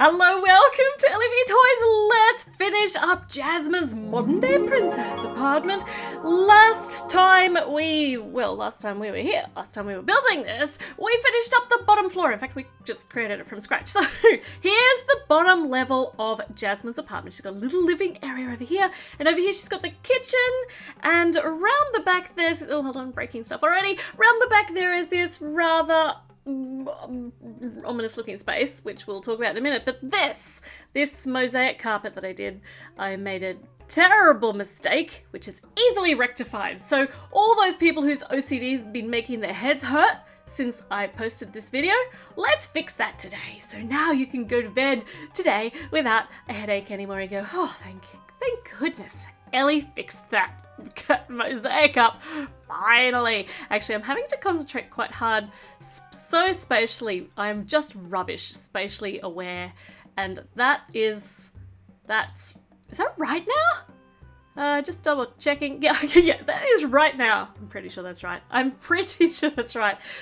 Hello, welcome to LED Toys. Let's finish up Jasmine's modern day princess apartment. Last time we were here, last time we were building this, we finished up the bottom floor. In fact, we just created it from scratch. So here's the bottom level of Jasmine's apartment. She's got a little living area over here, and over here she's got the kitchen, and around the back there's, oh hold on, I'm breaking stuff already. Around the back there is this rather ominous looking space, which we'll talk about in a minute. But this mosaic carpet that I made a terrible mistake, which is easily rectified. So all those people whose OCD's been making their heads hurt since I posted this video, let's fix that today. So now you can go to bed today without a headache anymore. You go, oh, thank goodness Ellie fixed that mosaic up, finally. Actually, I'm having to concentrate quite hard. So spatially, I'm just rubbish, spatially aware, and is that right now? Just double checking. Yeah, that is right now. I'm pretty sure that's right.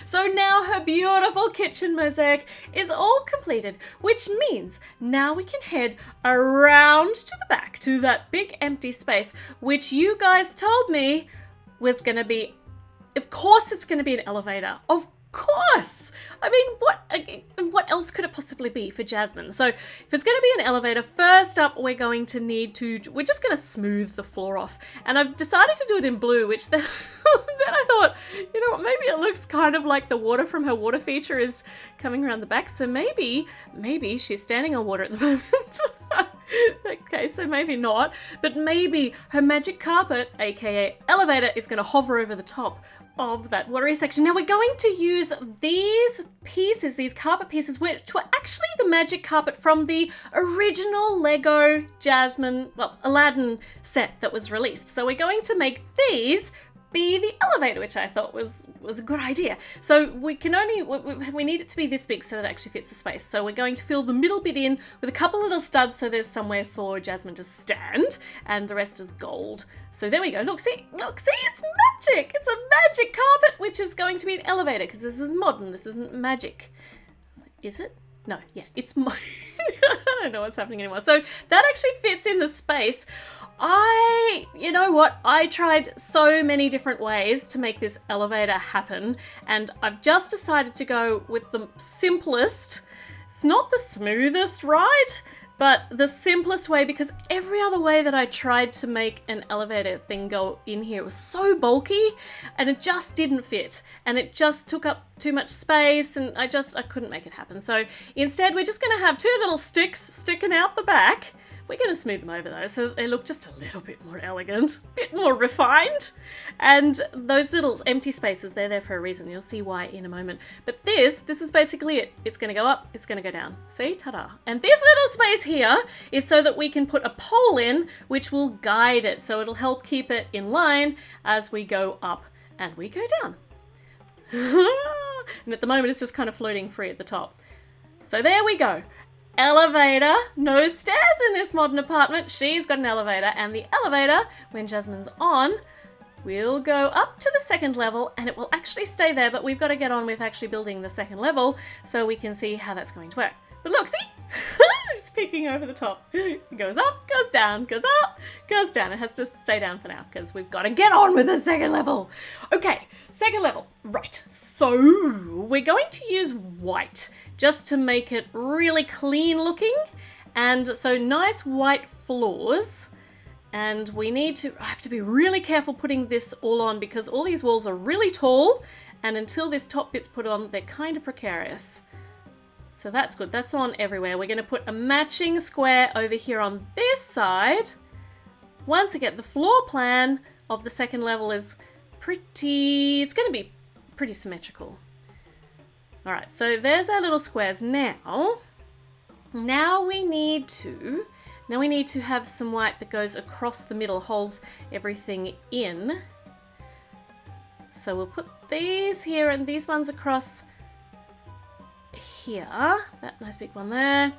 So now her beautiful kitchen mosaic is all completed, which means now we can head around to the back to that big empty space, which you guys told me was going to be, of course it's going to be an elevator. Of course! I mean, what else could it possibly be for Jasmine? So if it's going to be an elevator, first up we're just going to smooth the floor off. And I've decided to do it in blue, which then I thought, you know what, maybe it looks kind of like the water from her water feature is coming around the back. So maybe she's standing on water at the moment. Okay, so maybe not. But maybe her magic carpet, aka elevator, is going to hover over the top of that watery section. Now we're going to use these carpet pieces, which were actually the magic carpet from the original Lego Aladdin set that was released. So we're going to make these be the elevator, which I thought was a good idea. So we need it to be this big so that it actually fits the space. So we're going to fill the middle bit in with a couple little studs so there's somewhere for Jasmine to stand, and the rest is gold. So there we go. Look, see, it's magic. It's a magic carpet, which is going to be an elevator because this is modern. This isn't magic. Is it? No, yeah, it's I don't know what's happening anymore. So that actually fits in the space. You know what? I tried so many different ways to make this elevator happen, and I've just decided to go with the simplest. It's not the smoothest, right? But the simplest way, because every other way that I tried to make an elevator thing go in here was so bulky and it just didn't fit, and it just took up too much space, and I couldn't make it happen. So instead we're just going to have two little sticks sticking out the back. We're going to smooth them over though, so they look just a little bit more elegant, a bit more refined. And those little empty spaces, they're there for a reason. You'll see why in a moment. But this is basically it. It's going to go up, it's going to go down. See? Ta-da. And this little space here is so that we can put a pole in, which will guide it. So it'll help keep it in line as we go up and we go down. And at the moment, it's just kind of floating free at the top. So there we go. Elevator, no stairs in this modern apartment. She's got an elevator, and the elevator, when Jasmine's on, will go up to the second level, and it will actually stay there, but we've got to get on with actually building the second level so we can see how that's going to work. But look, see? It's peeking over the top. It goes up, goes down, goes up, goes down. It has to stay down for now because we've got to get on with the second level. Okay, second level. Right, so we're going to use white just to make it really clean looking. And so nice white floors. And I have to be really careful putting this all on because all these walls are really tall, and until this top bit's put on, they're kind of precarious. So that's good. That's on everywhere. We're going to put a matching square over here on this side. Once again, the floor plan of the second level is it's going to be pretty symmetrical. All right, so there's our little squares. Now we need to have some white that goes across the middle, holds everything in. So we'll put these here and these ones across here, that nice big one there,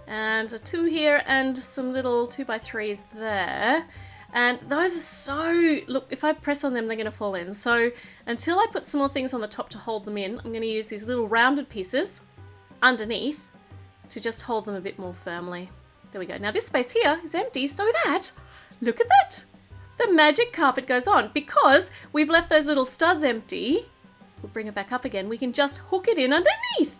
and a 2 here, and some little 2x3s there. And those are look, if I press on them, they're going to fall in. So until I put some more things on the top to hold them in, I'm going to use these little rounded pieces underneath to just hold them a bit more firmly. There we go. Now this space here is empty so that, look at that, the magic carpet goes on. Because we've left those little studs empty, we'll bring it back up again, we can just hook it in underneath.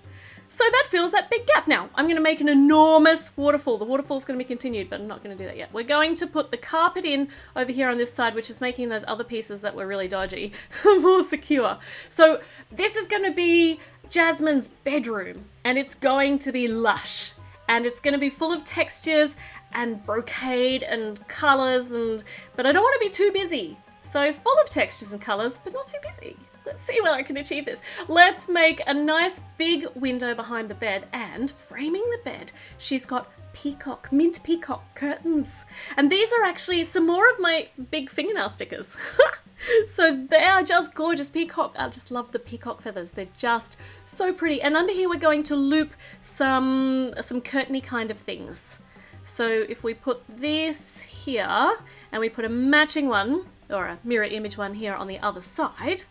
So that fills that big gap. Now, I'm going to make an enormous waterfall. The waterfall's going to be continued, but I'm not going to do that yet. We're going to put the carpet in over here on this side, which is making those other pieces that were really dodgy more secure. So this is going to be Jasmine's bedroom, and it's going to be lush. And it's going to be full of textures and brocade and colours, but I don't want to be too busy. So full of textures and colours, but not too busy. Let's see whether I can achieve this. Let's make a nice big window behind the bed, and framing the bed, she's got mint peacock curtains. And these are actually some more of my big fingernail stickers. So they are just gorgeous peacock. I just love the peacock feathers. They're just so pretty. And under here we're going to loop some curtainy kind of things. So if we put this here and we put a matching one or a mirror image one here on the other side,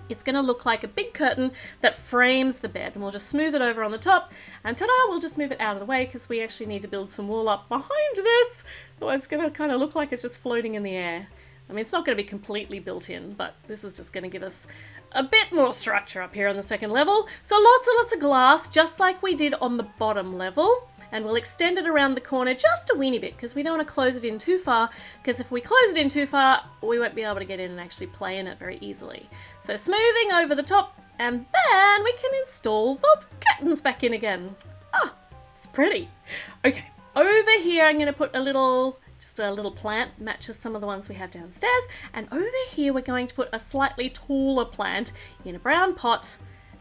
it's going to look like a big curtain that frames the bed, and we'll just smooth it over on the top, and ta-da, we'll just move it out of the way because we actually need to build some wall up behind this. Otherwise it's going to kind of look like it's just floating in the air. I mean, it's not going to be completely built in, but this is just going to give us a bit more structure up here on the second level. So lots and lots of glass, just like we did on the bottom level. And we'll extend it around the corner just a weeny bit because we don't want to close it in too far, because if we close it in too far, we won't be able to get in and actually play in it very easily. So smoothing over the top, and then we can install the curtains back in again. Ah, it's pretty. Okay, over here I'm going to put just a little plant, matches some of the ones we have downstairs, and over here we're going to put a slightly taller plant in a brown pot,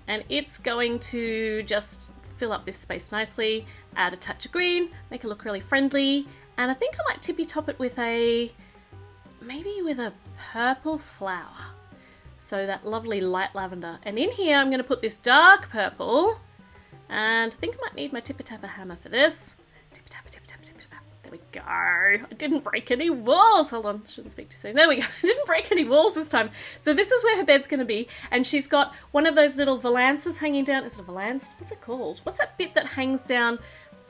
and it's going to just fill up this space nicely, add a touch of green, make it look really friendly, and I think I might tippy top it with maybe with a purple flower. So that lovely light lavender. And in here I'm going to put this dark purple, and I think I might need my tipper-tapper hammer for this. Tipper-tapper, tipper-tapper, tipper-tapper. There we go. I didn't break any walls. Hold on, shouldn't speak too soon. There we go. I didn't break any walls this time. So this is where her bed's going to be, and she's got one of those little valances hanging down. Is it a valance? What's it called? What's that bit that hangs down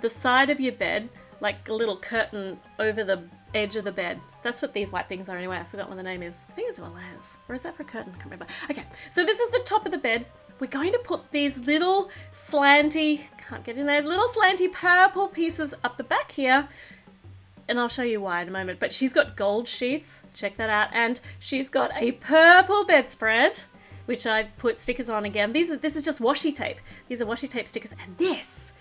the side of your bed, like a little curtain over the edge of the bed? That's what these white things are anyway. I forgot what the name is. I think it's a valance. Or is that for a curtain? I can't remember. Okay, so this is the top of the bed. We're going to put these little slanty, can't get in there, little slanty purple pieces up the back here. And I'll show you why in a moment. But she's got gold sheets, check that out. And she's got a purple bedspread, which I put stickers on again. This is just washi tape. These are washi tape stickers. And this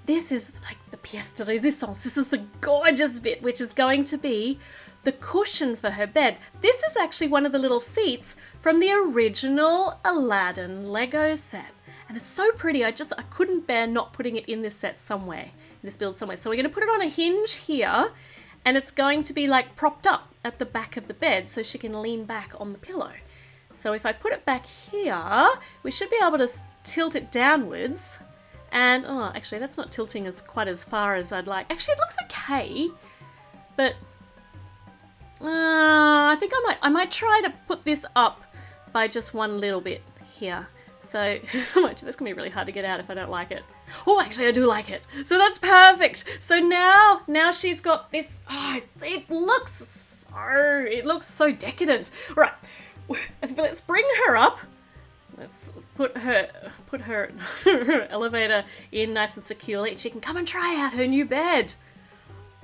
is like the pièce de résistance. This is the gorgeous bit, which is going to be the cushion for her bed. This is actually one of the little seats from the original Aladdin Lego set. And it's so pretty, I couldn't bear not putting it in this set somewhere, in this build somewhere. So we're going to put it on a hinge here, and it's going to be like propped up at the back of the bed so she can lean back on the pillow. So if I put it back here, we should be able to tilt it downwards. And, oh, actually that's not tilting quite as far as I'd like. Actually, it looks okay, but I think I might try to put this up by just one little bit here. So, that's going to be really hard to get out if I don't like it. Oh, actually I do like it. So that's perfect. So now she's got this, it looks so decadent. All right, let's bring her up. Let's put her elevator in nice and securely. She can come and try out her new bed.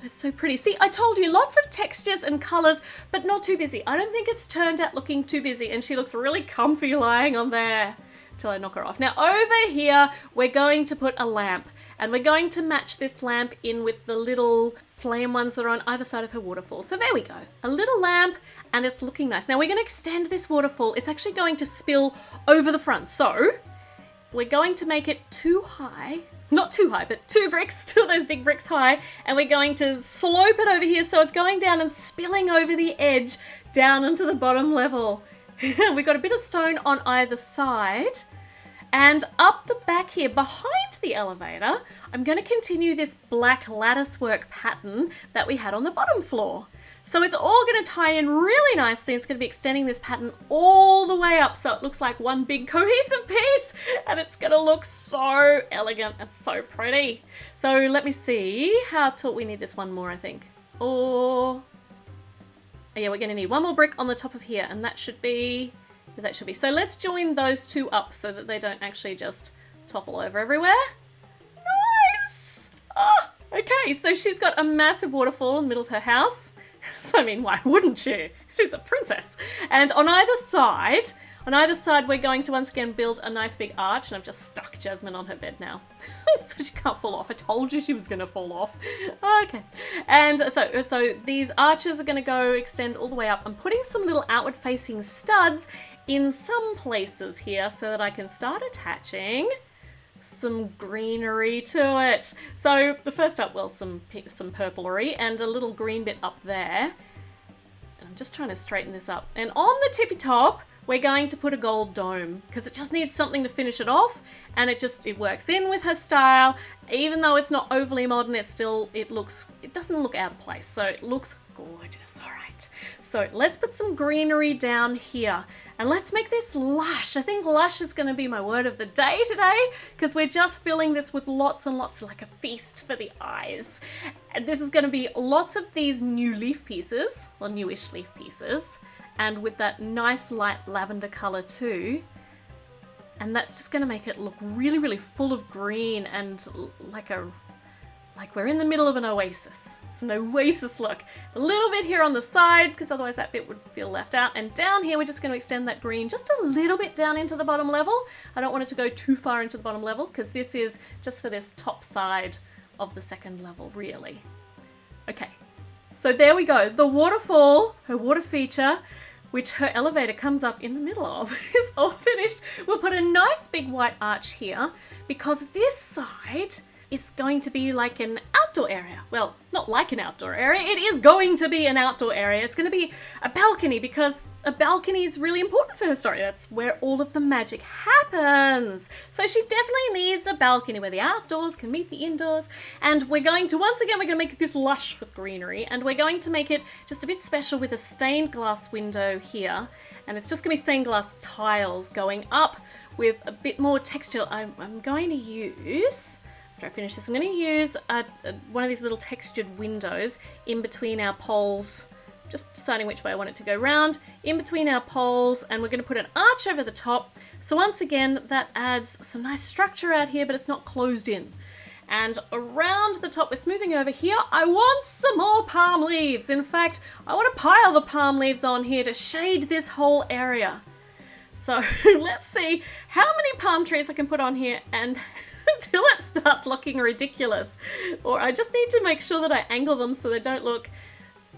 That's so pretty. See, I told you, lots of textures and colours, but not too busy. I don't think it's turned out looking too busy, and she looks really comfy lying on there till I knock her off. Now over here, we're going to put a lamp, and we're going to match this lamp in with the little flame ones that are on either side of her waterfall. So there we go, a little lamp, and it's looking nice. Now we're going to extend this waterfall. It's actually going to spill over the front, so we're going to make it too high. Not too high, but two of those big bricks high, and we're going to slope it over here so it's going down and spilling over the edge down into the bottom level. We've got a bit of stone on either side, and up the back here behind the elevator, I'm going to continue this black lattice work pattern that we had on the bottom floor. So it's all going to tie in really nicely. It's going to be extending this pattern all the way up so it looks like one big cohesive piece, and it's going to look so elegant and so pretty. So let me see how tall. We need this one more, I think. Or, oh yeah, we're going to need one more brick on the top of here, and that should be, so let's join those two up so that they don't actually just topple over everywhere. Nice! Oh, okay, so she's got a massive waterfall in the middle of her house. So, I mean, why wouldn't you? She's a princess. And on either side, we're going to once again build a nice big arch, and I've just stuck Jasmine on her bed now. So she can't fall off. I told you she was going to fall off. Okay. And so these arches are going to go extend all the way up. I'm putting some little outward facing studs in some places here so that I can start attaching some greenery to it. So the first up, well, some purplery and a little green bit up there. And I'm just trying to straighten this up. And on the tippy top, we're going to put a gold dome because it just needs something to finish it off, and it works in with her style. Even though it's not overly modern, it doesn't look out of place. So it looks gorgeous. All right. So let's put some greenery down here, and let's make this lush. I think lush is going to be my word of the day today because we're just filling this with lots and lots, like a feast for the eyes. And this is going to be lots of these new leaf pieces, well, newish leaf pieces, and with that nice light lavender color too. And that's just going to make it look really, really full of green and like we're in the middle of an oasis. It's an oasis look. A little bit here on the side because otherwise that bit would feel left out. And down here we're just going to extend that green just a little bit down into the bottom level. I don't want it to go too far into the bottom level because this is just for this top side of the second level, really. Okay, so there we go. The waterfall, her water feature, which her elevator comes up in the middle of, is all finished. We'll put a nice big white arch here because this side is going to be like an outdoor area. Well, not like an outdoor area. It is going to be an outdoor area. It's going to be a balcony because a balcony is really important for her story. That's where all of the magic happens. So she definitely needs a balcony where the outdoors can meet the indoors. And we're going to make this lush with greenery, and we're going to make it just a bit special with a stained glass window here. And it's just going to be stained glass tiles going up with a bit more texture. I'm going to use, after I finish this, I'm going to use one of these little textured windows in between our poles, just deciding which way I want it to go round, in between our poles, and we're going to put an arch over the top. So once again, that adds some nice structure out here, but it's not closed in. And around the top, we're smoothing over here. I want some more palm leaves. In fact, I want to pile the palm leaves on here to shade this whole area. So let's see how many palm trees I can put on here and until it starts looking ridiculous. Or I just need to make sure that I angle them so they don't look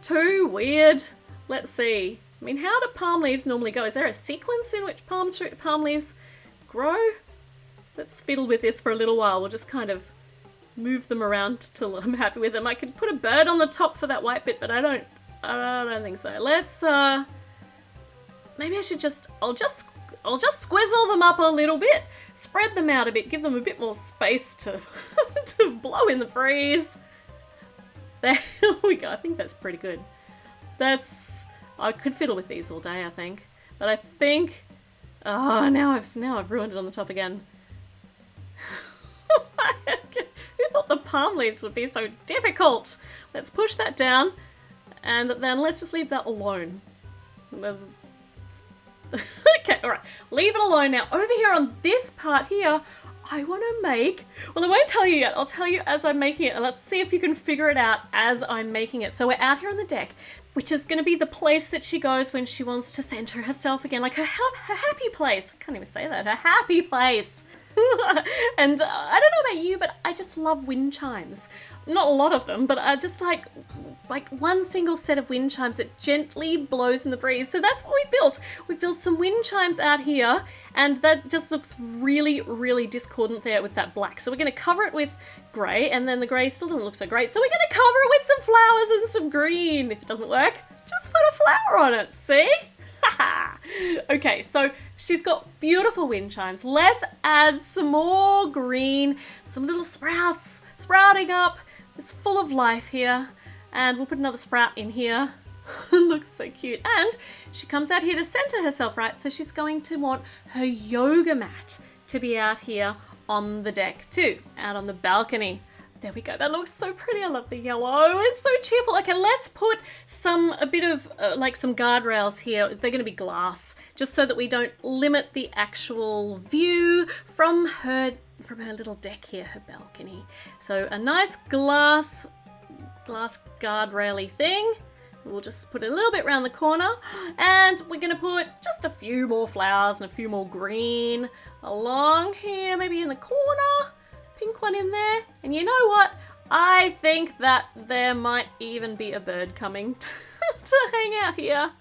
too weird. Let's see. I mean, how do palm leaves normally go? Is there a sequence in which palm leaves grow? Let's fiddle with this for a little while. We'll just kind of move them around till I'm happy with them. I could put a bird on the top for that white bit, but I don't think so. Let's maybe I should I'll just squizzle them up a little bit, spread them out a bit, give them a bit more space to to blow in the breeze. There we go. I think that's pretty good. I could fiddle with these all day, I think. But I think, oh, now I've ruined it on the top again. Who thought the palm leaves would be so difficult? Let's push that down, and then let's just leave that alone. Okay, alright, leave it alone. Now over here on this part here, I want to make, well, I won't tell you yet, I'll tell you as I'm making it, and let's see if you can figure it out as I'm making it. So we're out here on the deck, which is going to be the place that she goes when she wants to center herself again, like her happy place. I can't even say that, her happy place. And I don't know about you, but I just love wind chimes. Not a lot of them, but I just like one single set of wind chimes that gently blows in the breeze. So that's what we built. We built some wind chimes out here, and that just looks really, really discordant there with that black. So we're going to cover it with grey, and then the grey still doesn't look so great. So we're going to cover it with some flowers and some green. If it doesn't work, just put a flower on it. See? Okay, so she's got beautiful wind chimes. Let's add some more green, some little sprouts sprouting up. It's full of life here. And we'll put another sprout in here. Looks so cute. And she comes out here to center herself, right? So she's going to want her yoga mat to be out here on the deck too, out on the balcony. There we go. That looks so pretty. I love the yellow. It's so cheerful. Okay, let's put a bit of like some guardrails here. They're going to be glass, just so that we don't limit the actual view from her little deck here, her balcony. So a nice glass guardrail-y thing. We'll just put it a little bit around the corner, and we're going to put just a few more flowers and a few more green along here, maybe in the corner. Pink one in there. And you know what? I think that there might even be a bird coming to hang out here.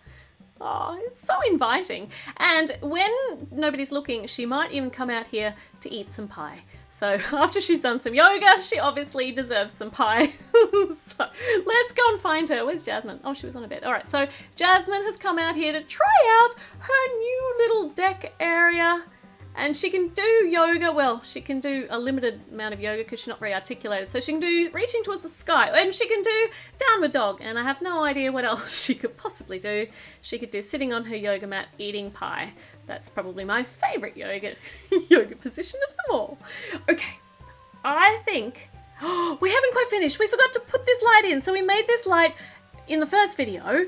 Oh, it's so inviting. And when nobody's looking, she might even come out here to eat some pie. So after she's done some yoga, she obviously deserves some pie. So let's go and find her. Where's Jasmine? Oh, she was on a bed. All right, so Jasmine has come out here to try out her new little deck area. And she can do yoga. Well, she can do a limited amount of yoga because she's not very articulated. So she can do reaching towards the sky, and she can do downward dog. And I have no idea what else she could possibly do. She could do sitting on her yoga mat eating pie. That's probably my favorite yoga position of them all. Okay, I think, we haven't quite finished. We forgot to put this light in. So we made this light in the first video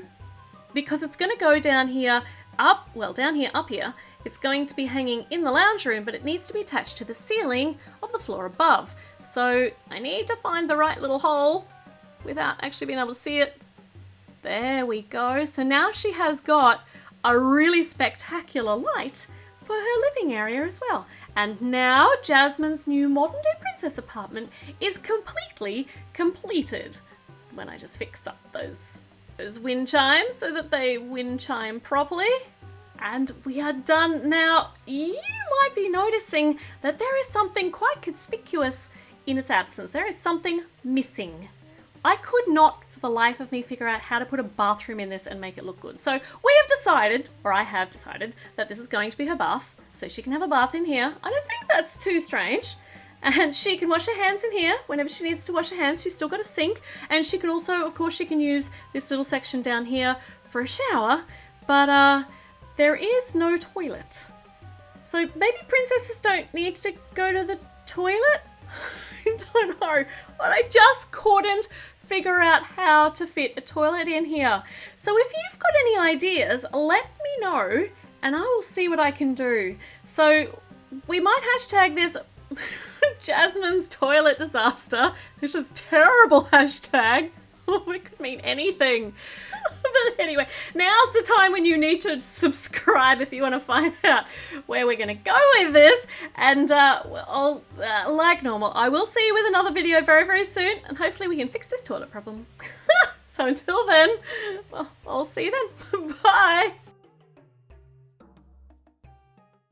because it's going to go down here, up here. It's going to be hanging in the lounge room, but it needs to be attached to the ceiling of the floor above. So I need to find the right little hole without actually being able to see it. There we go. So now she has got a really spectacular light for her living area as well. And now Jasmine's new modern day princess apartment is completely completed. When I just fix up those wind chimes so that they wind chime properly. And we are done. Now, you might be noticing that there is something quite conspicuous in its absence. There is something missing. I could not, for the life of me, figure out how to put a bathroom in this and make it look good. So we have decided, or I have decided, that this is going to be her bath. So she can have a bath in here. I don't think that's too strange. And she can wash her hands in here whenever she needs to wash her hands. She's still got a sink. And she can also, of course, she can use this little section down here for a shower. But, there is no toilet. So maybe princesses don't need to go to the toilet? I don't know. But I just couldn't figure out how to fit a toilet in here. So if you've got any ideas, let me know and I will see what I can do. So we might hashtag this Jasmine's toilet disaster, which is a terrible hashtag. It could mean anything. But anyway, now's the time when you need to subscribe if you want to find out where we're going to go with this. And like normal, I will see you with another video very, very soon. And hopefully we can fix this toilet problem. So until then, well, I'll see you then. Bye.